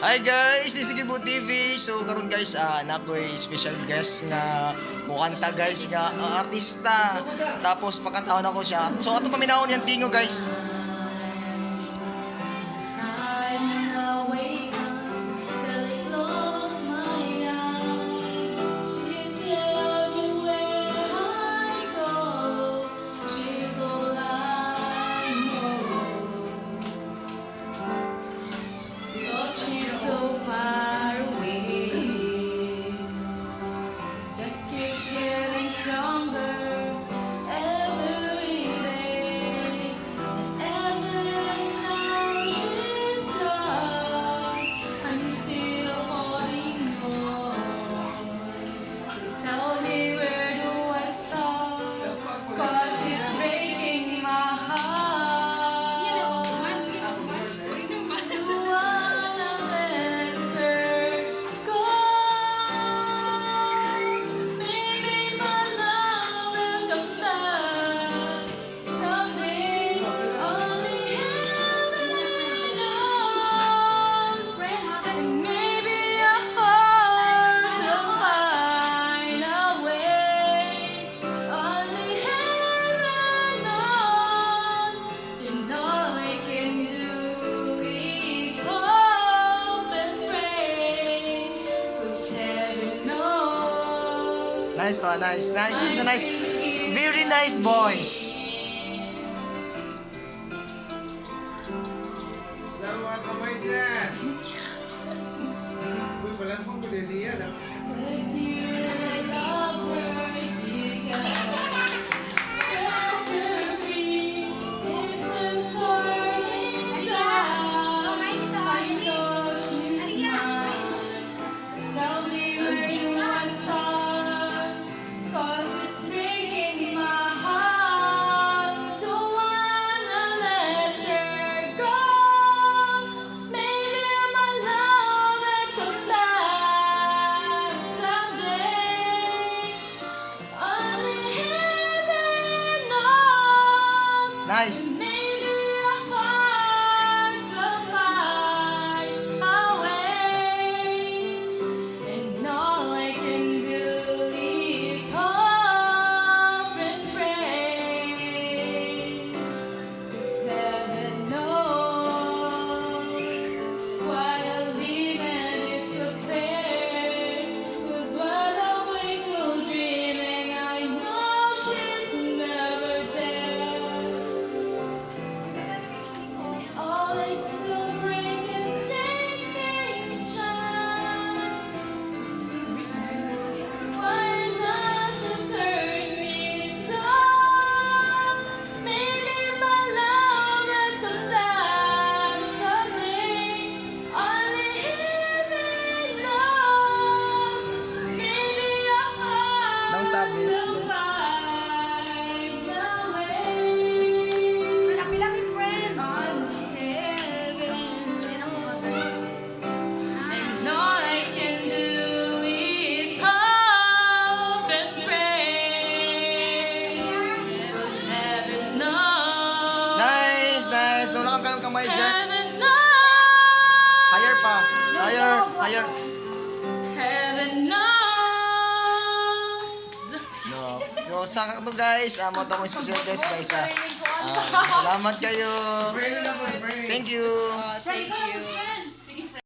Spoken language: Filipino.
Hi guys, this is Gibo TV. So karon guys, nakoy special guest nga mukanta guys nga artista. Tapos pakantahon ako siya. So ato paminahon yang tingo guys. Nice, nice. It's a nice, very nice voice. Salamat kamay siya. Uy, wala pang buliliya. Nice. Sabi. Nice. Wala kang kamay dyan. Higher pa. Higher. So, sa ito guys, mo ito mong special guys guys. Salamat kayo. Pray na po, pray. Thank you. Thank you.